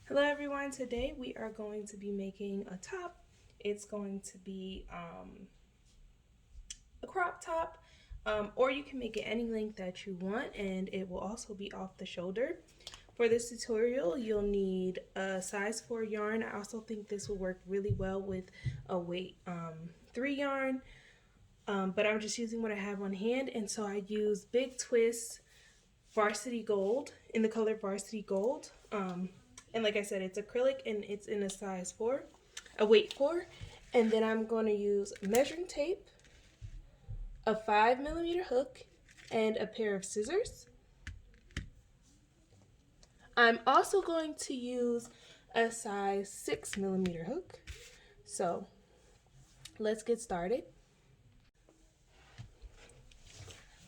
Hello everyone, today we are going to be making a top. It's going to be a crop top, or you can make it any length that you want, and it will also be off the shoulder. For this tutorial, you'll need a size 4 yarn. I also think this will work really well with a weight 3 yarn, but I'm just using what I have on hand, and so I use Big Twist Varsity Gold in the color Varsity Gold. And like I said, it's acrylic and it's in a size 4, a weight 4. And then I'm going to use measuring tape, a 5mm hook, and a pair of scissors. I'm also going to use a size 6mm hook. So let's get started.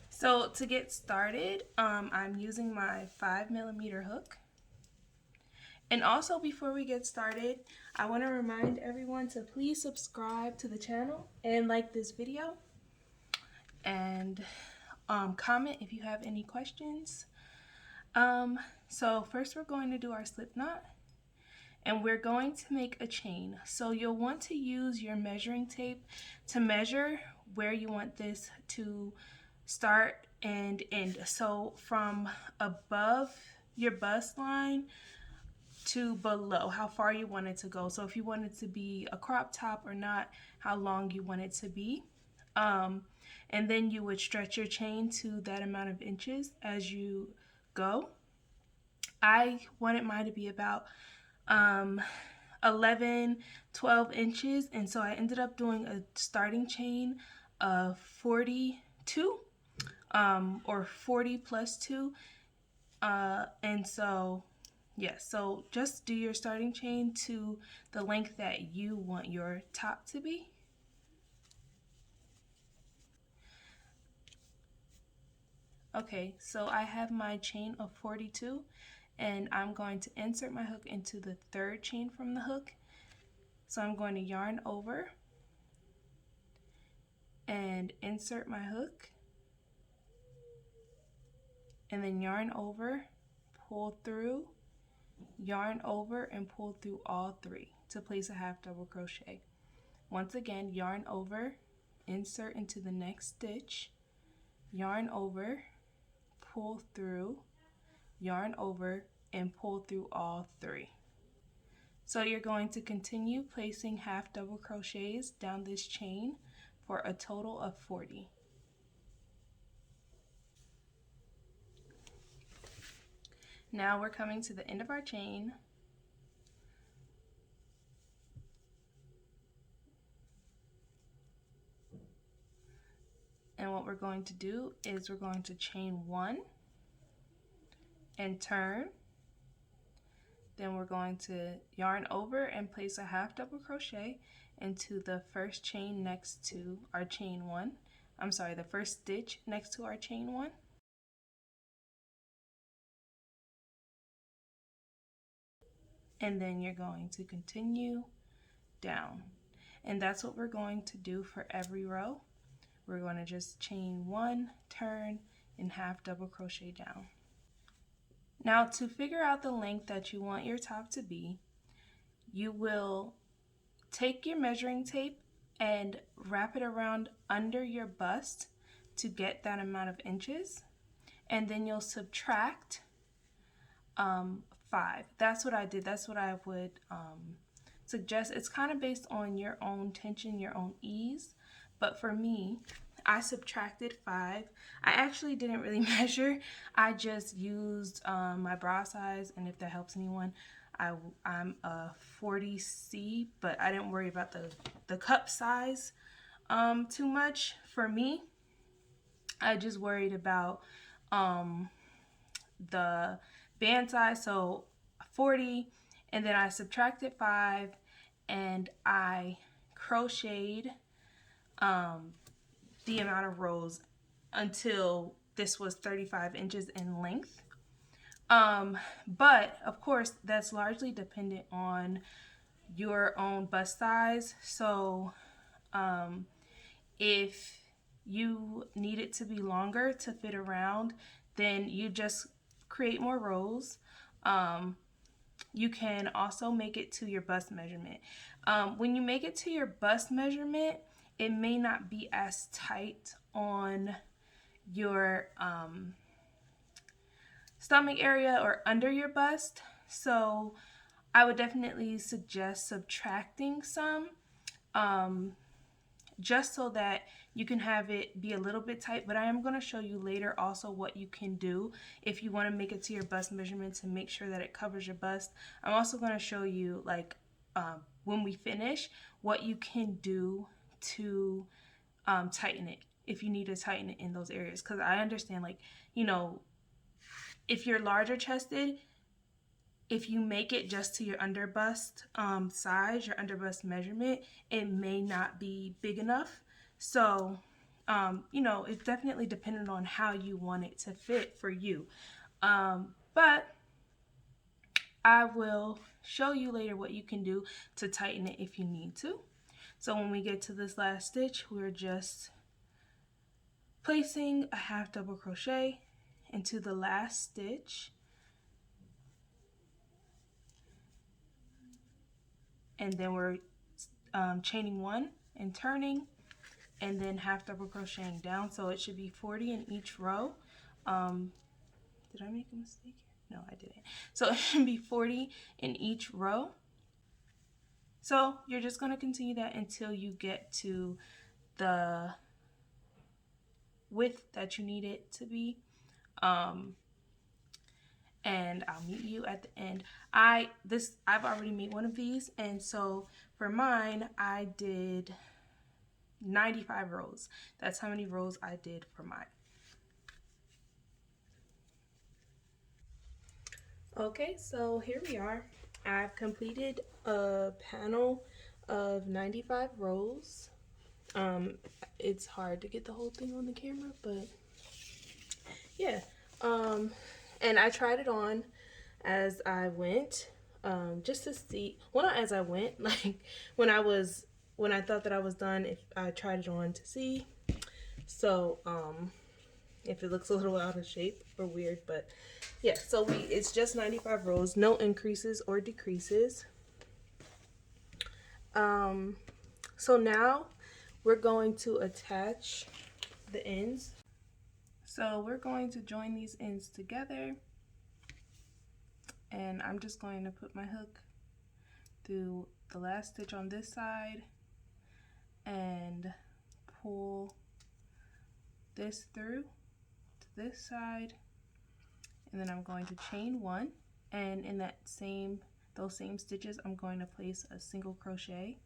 So to get started, I'm using my 5mm hook. And also, before we get started, I want to remind everyone to please subscribe to the channel and like this video, and comment if you have any questions. So first we're going to do our slip knot, and we're going to make a chain. So you'll want to use your measuring tape to measure where you want this to start and end. So from above your bust line to below, how far you want it to go. So if you want it to be a crop top or not, how long you want it to be. And then you would stretch your chain to that amount of inches as you go. I wanted mine to be about 11, 12 inches, and so I ended up doing a starting chain of 42, or 40 plus 2, and so yes, so just do your starting chain to the length that you want your top to be. Okay, so I have my chain of 42, and I'm going to insert my hook into the third chain from the hook. So I'm going to yarn over and insert my hook, and then yarn over, pull through, yarn over, and pull through all 3 to place a half double crochet. Once again, yarn over, insert into the next stitch, yarn over, pull through, yarn over, and pull through all 3. So you're going to continue placing half double crochets down this chain for a total of 40. Now we're coming to the end of our chain. And what we're going to do is we're going to chain 1 and turn. Then we're going to yarn over and place a half double crochet into the first chain next to our chain 1. I'm sorry, the first stitch next to our chain 1. And then you're going to continue down. And that's what we're going to do for every row. We're going to just chain 1, turn, and half double crochet down. Now to figure out the length that you want your top to be, you will take your measuring tape and wrap it around under your bust to get that amount of inches, and then you'll subtract 5. That's what I did. That's what I would suggest. It's kind of based on your own tension, your own ease, but for me, I subtracted 5. I actually didn't really measure. I just used my bra size, and if that helps anyone, I'm a 40C, but I didn't worry about the cup size too much. For me, I just worried about the band size, so 40, and then I subtracted 5, and I crocheted the amount of rows until this was 35 inches in length. But of course, that's largely dependent on your own bust size. So if you need it to be longer to fit around, then you just create more rows. you can also make it to your bust measurement. When you make it to your bust measurement, it may not be as tight on your stomach area or under your bust. So I would definitely suggest subtracting some, just so that you can have it be a little bit tight. But I am going to show you later also what you can do if you want to make it to your bust measurement to make sure that it covers your bust. I'm also going to show you, like, when we finish, what you can do to tighten it if you need to tighten it in those areas. Because I understand, like, you know, if you're larger chested, if you make it just to your under bust size, your under bust measurement, it may not be big enough. So, you know, it's definitely dependent on how you want it to fit for you. But I will show you later what you can do to tighten it if you need to. So when we get to this last stitch, we're just placing a half double crochet into the last stitch, and then we're chaining one and turning, and then half double crocheting down. So it should be 40 in each row. Did I make a mistake here? No, I didn't. So it should be 40 in each row. So you're just going to continue that until you get to the width that you need it to be. And I'll meet you at the end. I've already made one of these, and so for mine I did 95 rows. That's how many rows I did for mine. Okay, so here we are. I've completed a panel of 95 rows. It's hard to get the whole thing on the camera, but yeah. And I tried it on as I went, just to see, well, not as I went, like when I thought that I was done, if I tried it on to see. So, if it looks a little out of shape or weird, but yeah, so it's just 95 rows, no increases or decreases. So now we're going to attach the ends. So we're going to join these ends together, and I'm just going to put my hook through the last stitch on this side and pull this through to this side, and then I'm going to chain one, and in those same stitches I'm going to place a single crochet.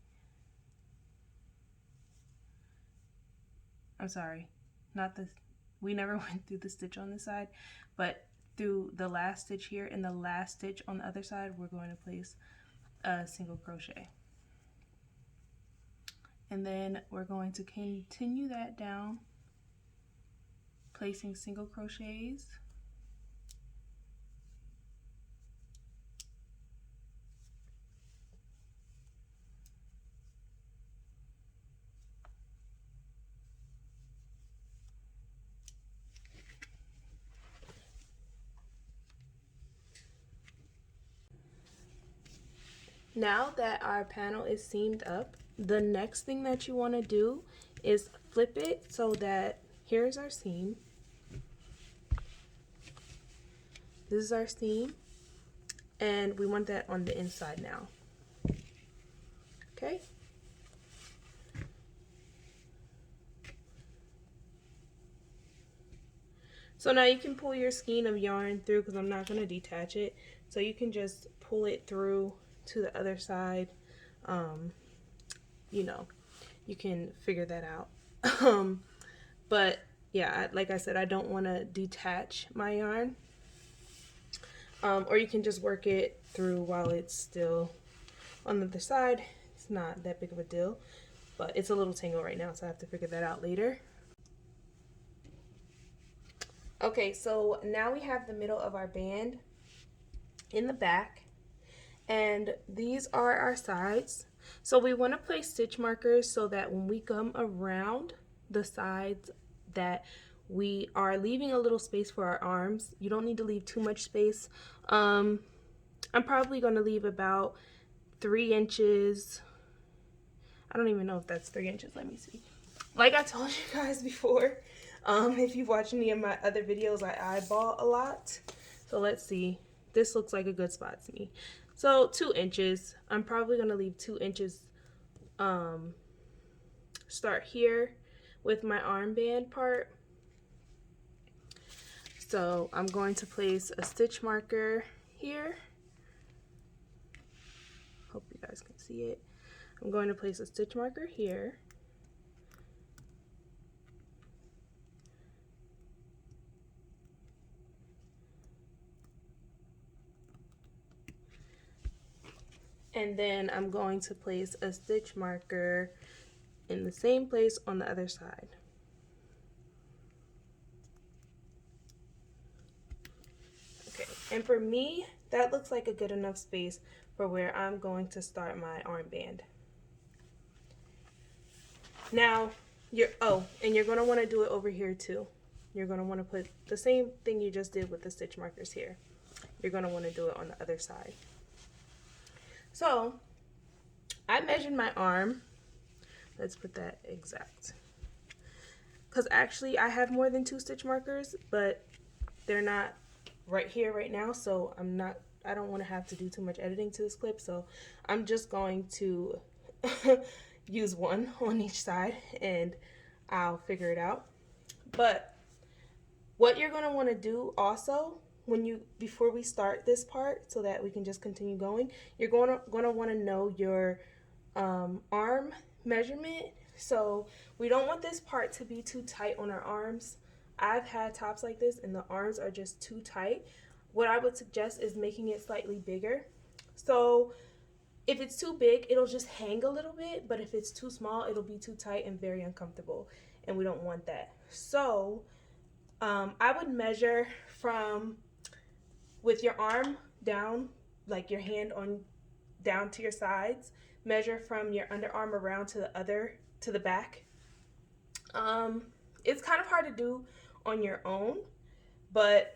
I'm sorry, we never went through the stitch on this side, but through the last stitch here and the last stitch on the other side, we're going to place a single crochet. And then we're going to continue that down, placing single crochets. Now that our panel is seamed up, the next thing that you want to do is flip it so that here's our seam. This is our seam, and we want that on the inside now. Okay? So now you can pull your skein of yarn through, because I'm not going to detach it. So you can just pull it through to the other side. You know, you can figure that out. But yeah, like I said, I don't want to detach my yarn. Or you can just work it through while it's still on the other side. It's not that big of a deal, but it's a little tangled right now, so I have to figure that out later. Okay, so now we have the middle of our band in the back, and these are our sides. So we want to place stitch markers so that when we come around the sides, that we are leaving a little space for our arms. You don't need to leave too much space. I'm probably going to leave about 3 inches. I don't even know if that's 3 inches. Let me see. Like I told you guys before, if you've watched any of my other videos, I eyeball a lot. So let's see. This looks like a good spot to me. So 2 inches. I'm probably going to leave 2 inches. Start here with my armband part. So I'm going to place a stitch marker here. Hope you guys can see it. I'm going to place a stitch marker here. And then I'm going to place a stitch marker in the same place on the other side. Okay, and for me, that looks like a good enough space for where I'm going to start my armband. Now, you're going to want to do it over here too. You're going to want to put the same thing you just did with the stitch markers here. You're going to want to do it on the other side. So, I measured my arm. Let's put that exact. Because actually, I have more than 2 stitch markers, but they're not right here right now, so I don't want to have to do too much editing to this clip, so I'm just going to use one on each side and I'll figure it out. But what you're going to want to do also before we start this part, so that we can just continue going, you're going to want to know your arm measurement. So we don't want this part to be too tight on our arms. I've had tops like this and the arms are just too tight. What I would suggest is making it slightly bigger. So if it's too big, it'll just hang a little bit, but if it's too small, it'll be too tight and very uncomfortable, and we don't want that. So I would measure with your arm down, like your hand on down to your sides, measure from your underarm around to the back. It's kind of hard to do on your own, but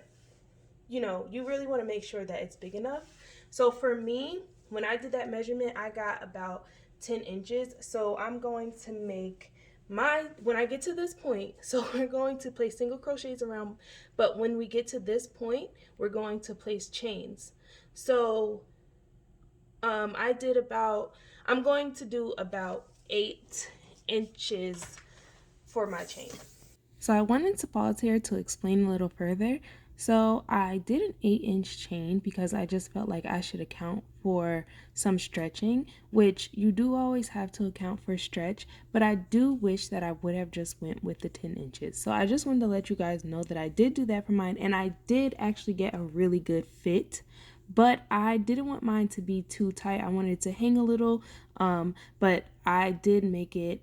you really want to make sure that it's big enough. So for me, when I did that measurement, I got about 10 inches. So I'm going to make when I get to this point, so we're going to place single crochets around, but when we get to this point, we're going to place chains. So I'm going to do about 8 inches for my chain. So I wanted to pause here to explain a little further. So I did an 8-inch chain because I just felt like I should account for some stretching, which you do always have to account for stretch, but I do wish that I would have just went with the 10 inches. So I just wanted to let you guys know that I did do that for mine, and I did actually get a really good fit, but I didn't want mine to be too tight. I wanted it to hang a little, but I did make it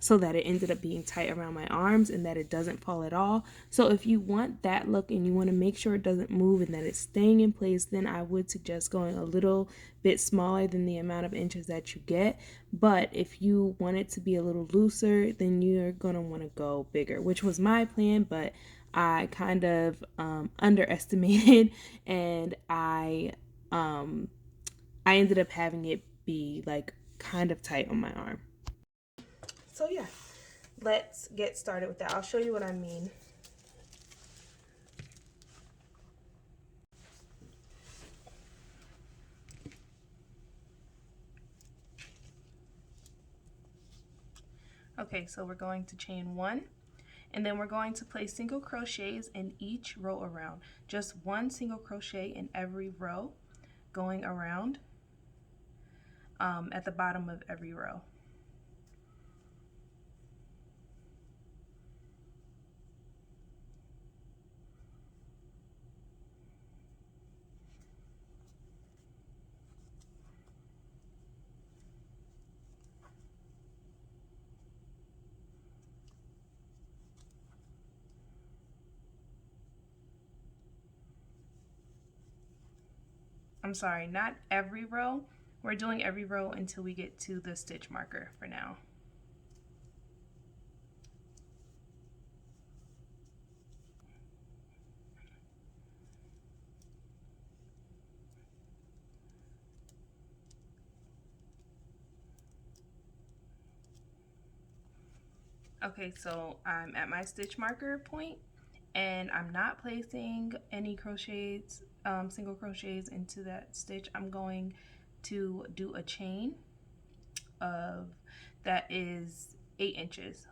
so that it ended up being tight around my arms and that it doesn't fall at all. So if you want that look and you want to make sure it doesn't move and that it's staying in place, then I would suggest going a little bit smaller than the amount of inches that you get. But if you want it to be a little looser, then you're going to want to go bigger, which was my plan, but I kind of underestimated, and I ended up having it be like kind of tight on my arm. So yeah, let's get started with that. I'll show you what I mean. Okay, so we're going to chain 1, and then we're going to place single crochets in each row around. Just 1 single crochet in every row going around at the bottom of every row. I'm sorry, not every row. We're doing every row until we get to the stitch marker for now. Okay, so I'm at my stitch marker point and I'm not placing any crochets, single crochets into that stitch. I'm going to do a chain of that is 8 inches.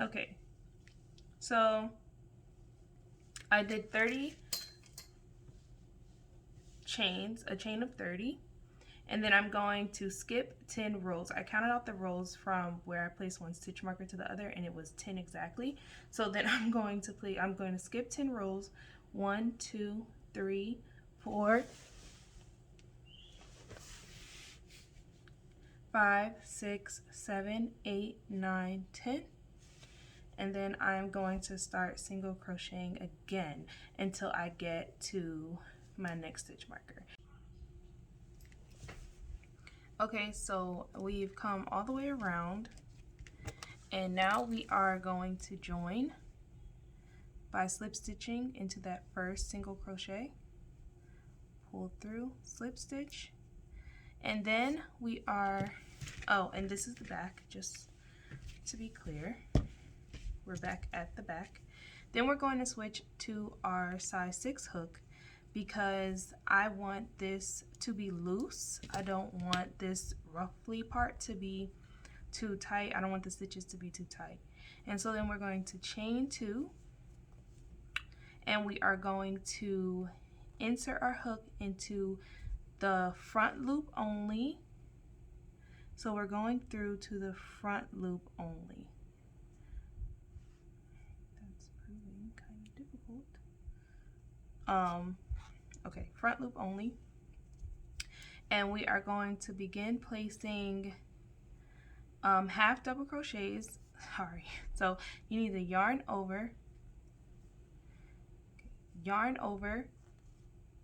Okay, so I did 30 chains, a chain of 30, and then I'm going to skip 10 rows. I counted out the rows from where I placed one stitch marker to the other, and it was 10 exactly. So then I'm going to skip 10 rows. 1, 2, 3, 4, 5, 6, 7, 8, 9, 10. And then I'm going to start single crocheting again until I get to my next stitch marker. Okay, so we've come all the way around, and now we are going to join by slip stitching into that first single crochet, pull through, slip stitch, and then we are, oh, and this is the back, just to be clear. We're back at the back. Then we're going to switch to our size 6 hook because I want this to be loose. I don't want this ruffly part to be too tight. I don't want the stitches to be too tight. And so then we're going to chain 2, and we are going to insert our hook into the front loop only. So we're going through to the front loop only. That's proving kind of difficult. Okay, front loop only. And we are going to begin placing half double crochets. Sorry. So you need to yarn over,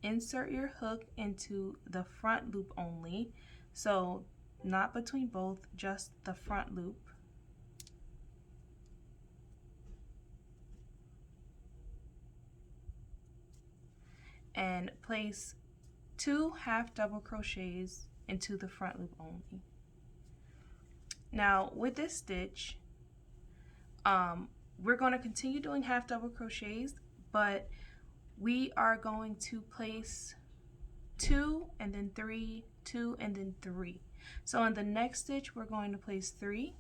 insert your hook into the front loop only. So not between both, just the front loop. And place 2 half double crochets into the front loop only. Now with this stitch, we're going to continue doing half double crochets, but we are going to place 2 and then 3, 2 and then 3. So in the next stitch, we're going to place 3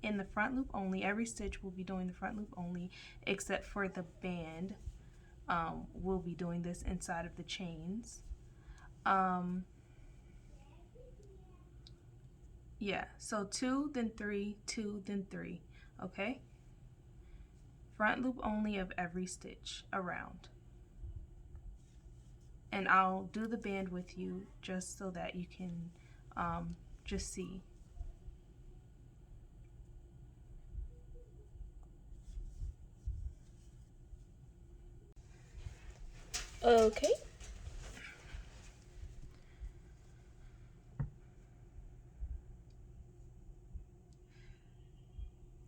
in the front loop only. Every stitch will be doing the front loop only, except for the band. We'll be doing this inside of the chains. Yeah, so 2, then 3, 2, then 3, okay? Front loop only of every stitch around. And I'll do the band with you just so that you can just see. Okay.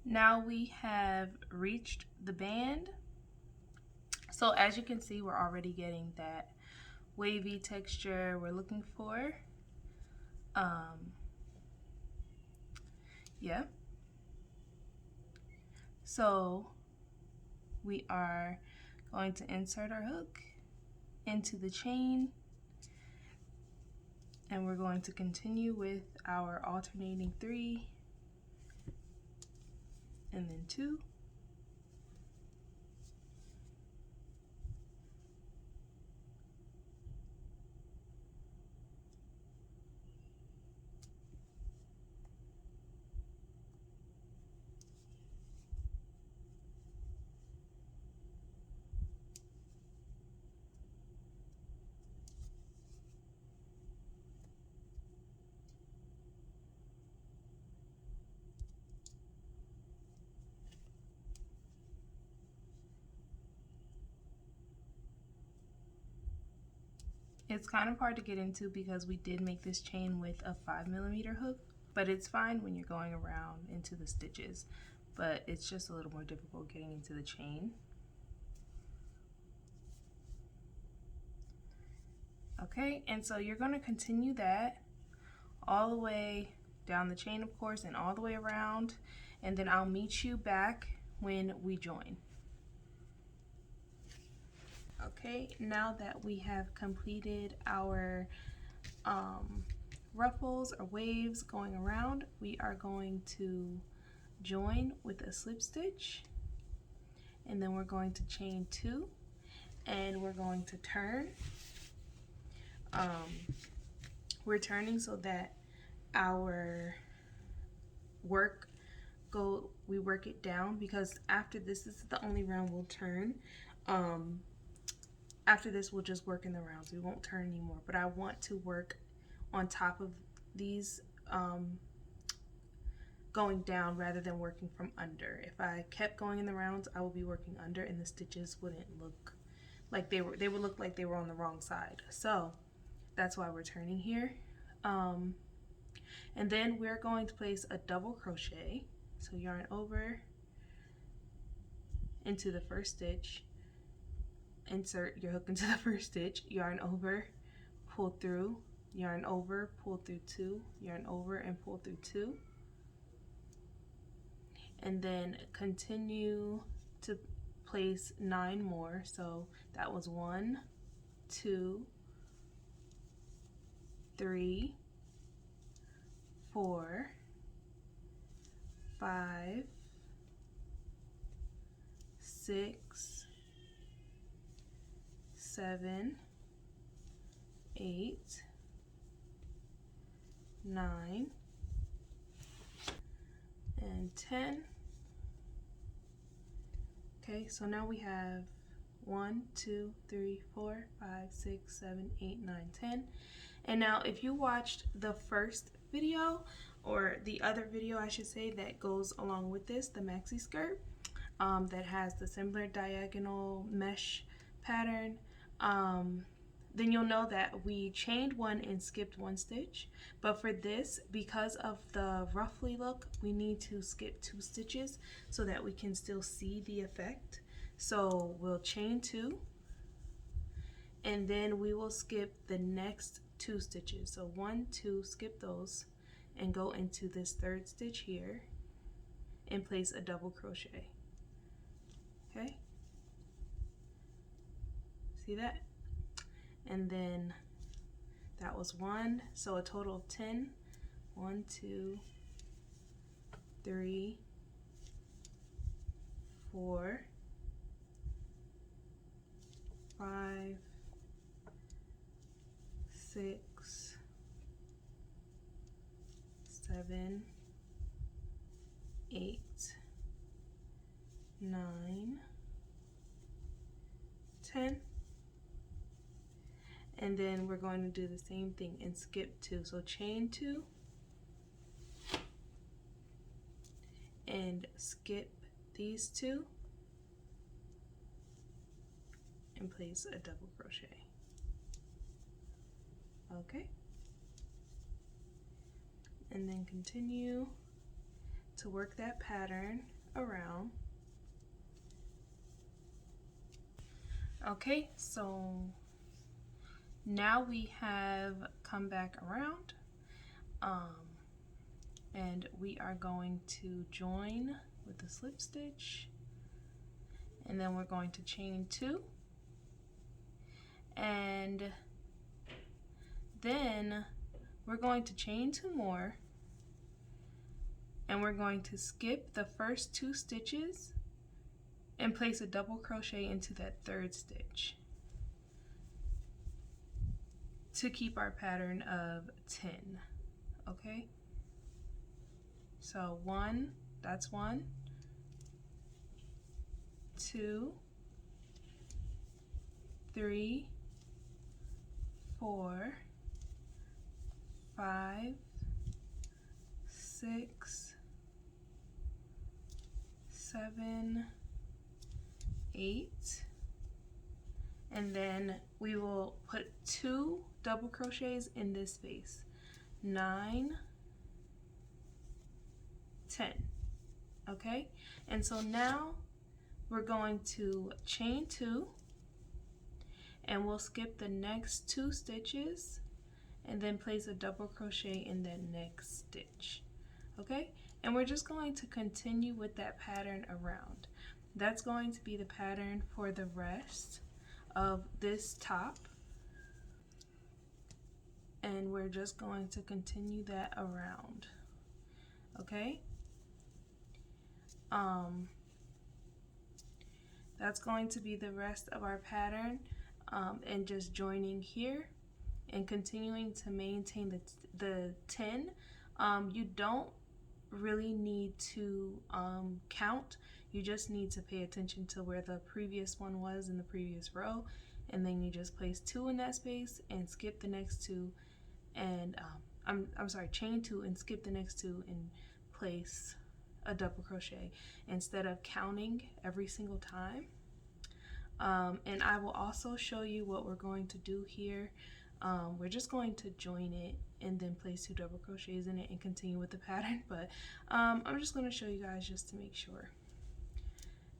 Now we have reached the band. So as you can see, we're already getting that wavy texture we're looking for. Yeah. So we are going to insert our hook into the chain, and we're going to continue with our alternating 3 and then 2. It's kind of hard to get into because we did make this chain with a 5mm hook, but it's fine when you're going around into the stitches, but it's just a little more difficult getting into the chain. Okay, and so you're going to continue that all the way down the chain, of course, and all the way around, and then I'll meet you back when we join. Okay, now that we have completed our ruffles or waves going around, we are going to join with a slip stitch, and then we're going to chain 2, and we're going to turn. We're turning so that our we work it down, because after this is the only round we'll turn. After this we'll just work in the rounds, we won't turn anymore, but I want to work on top of these going down rather than working from under. If I kept going in the rounds, I would be working under and the stitches wouldn't look like they would look like they were on the wrong side. So that's why we're turning here. And then we're going to place a double crochet. So yarn over into the first stitch, insert your hook into the first stitch, yarn over, pull through, yarn over, pull through 2, yarn over and pull through 2, and then continue to place 9 more. So that was 1, 2, 3, 4, 5, 6, 7, 8, 9, and 10. Okay, so now we have 1, 2, 3, 4, 5, 6, 7, 8, 9, 10. And now if you watched the first video, or the other video I should say, that goes along with this, the maxi skirt, that has the similar diagonal mesh pattern, then you'll know that we chained 1 and skipped 1 stitch. But for this, because of the ruffly look, we need to skip 2 stitches so that we can still see the effect. So we'll chain 2, and then we will skip the next 2 stitches. So 1, 2, skip those, and go into this 3rd stitch here and place a double crochet. Okay, see that? And then that was 1, so a total of 10. 1, 2, 3, 4, 5, 6, 7, 8, 9, 10. And then we're going to do the same thing and skip 2. So chain 2 and skip these 2 and place a double crochet. Okay, and then continue to work that pattern around. Okay, so now we have come back around, and we are going to join with a slip stitch, and then we're going to chain 2, and then we're going to chain 2 more, and we're going to skip the first 2 stitches and place a double crochet into that 3rd stitch to keep our pattern of 10. Okay, so 1, that's 1, 2, 3, 4, 5, 6, 7, 8, and then we will put 2 double crochets in this space. 9, 10. Okay, and so now we're going to chain 2, and we'll skip the next 2 stitches and then place a double crochet in that next stitch. Okay, and we're just going to continue with that pattern around. That's going to be the pattern for the rest of this top, and we're just going to continue that around. Okay, that's going to be the rest of our pattern, and just joining here and continuing to maintain the 10. You don't really need to count. You just need to pay attention to where the previous one was in the previous row, and then you just place 2 in that space and skip the next 2, and I'm sorry, chain 2 and skip the next 2 and place a double crochet instead of counting every single time. And I will also show you what we're going to do here. We're just going to join it and then place 2 double crochets in it and continue with the pattern, but I'm just going to show you guys just to make sure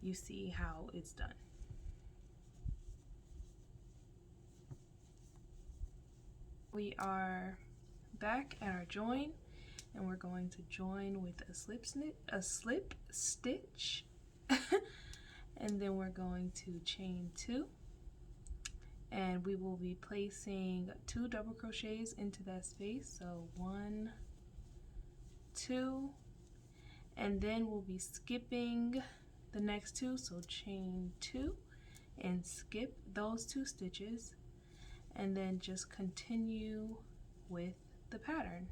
you see how it's done. We are back at our join, and we're going to join with a slip stitch and then we're going to chain 2, and we will be placing 2 double crochets into that space. So 1, 2, and then we'll be skipping the next 2, so chain 2 and skip those 2 stitches, and then just continue with the pattern.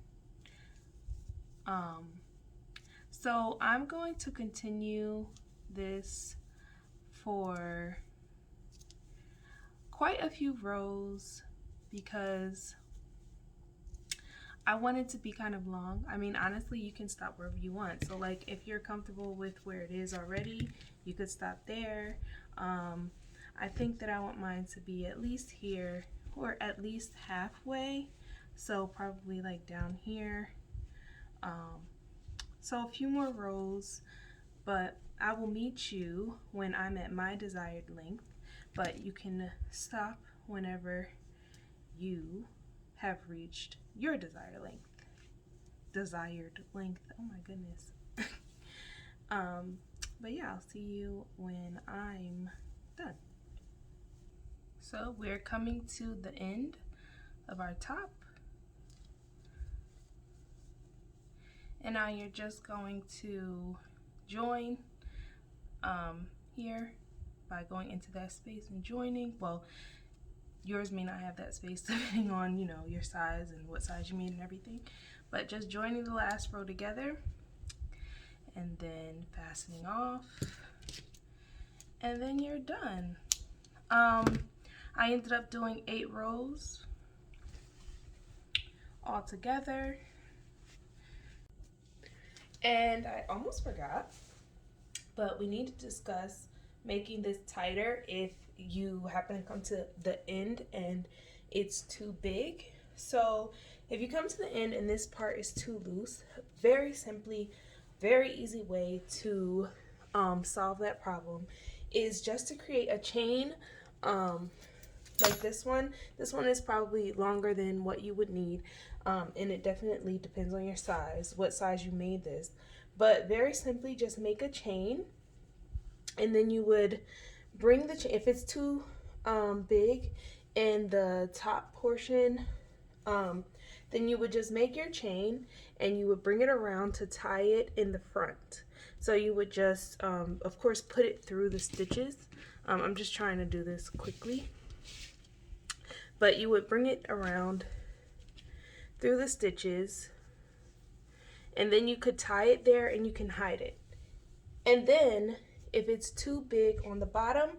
So I'm going to continue this for quite a few rows because I want it to be kind of long. I mean, honestly, you can stop wherever you want. So like if you're comfortable with where it is already, you could stop there. I think that I want mine to be at least here, or at least halfway, so probably like down here. So a few more rows, but I will meet you when I'm at my desired length, but you can stop whenever you have reached your desired length. Oh my goodness. But yeah, I'll see you when I'm done. So we're coming to the end of our top, and now you're just going to join here by going into that space and joining. Well, yours may not have that space depending on, you know, your size and what size you made and everything, but just joining the last row together and then fastening off, and then you're done. I ended up doing 8 rows all together, and I almost forgot, but we need to discuss making this tighter if you happen to come to the end and it's too big. So if you come to the end and this part is too loose, very simply, very easy way to solve that problem is just to create a chain like this one. This one is probably longer than what you would need, and it definitely depends on your size, what size you made this. But very simply, just make a chain, and then you would bring the chain, if it's too big in the top portion, then you would just make your chain and you would bring it around to tie it in the front. So you would just, of course, put it through the stitches. I'm just trying to do this quickly. But you would bring it around through the stitches, and then you could tie it there and you can hide it. And then if it's too big on the bottom,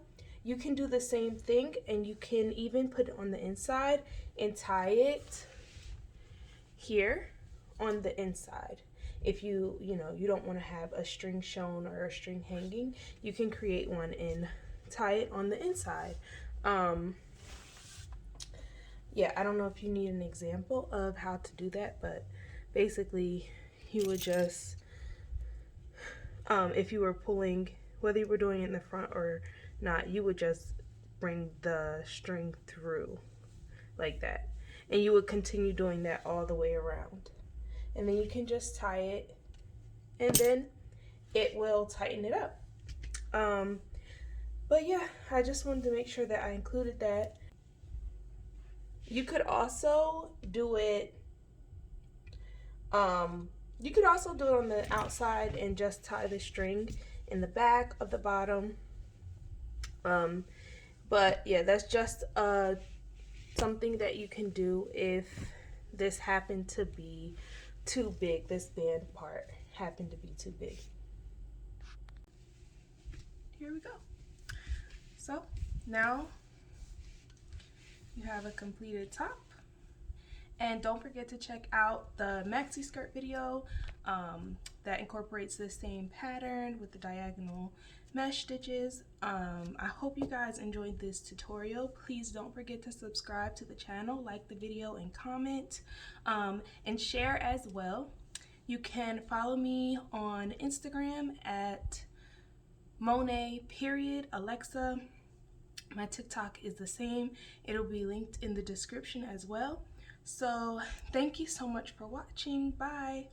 you can do the same thing, and you can even put it on the inside and tie it here on the inside. If you don't want to have a string shown or a string hanging, you can create one and tie it on the inside. Yeah, I don't know if you need an example of how to do that, but basically you would just, if you were pulling, whether you were doing it in the front or not, you would just bring the string through like that. And you would continue doing that all the way around. And then you can just tie it, and then it will tighten it up. But yeah, I just wanted to make sure that I included that. You could also do it on the outside and just tie the string in the back of the bottom. But yeah, that's just something that you can do if this happened to be too big, this band part happened to be too big. Here we go. So now you have a completed top. And don't forget to check out the maxi skirt video that incorporates the same pattern with the diagonal mesh stitches. I hope you guys enjoyed this tutorial. Please don't forget to subscribe to the channel, like the video, and comment, and share as well. You can follow me on Instagram at Monet.Alexa. My TikTok is the same. It'll be linked in the description as well. So thank you so much for watching. Bye.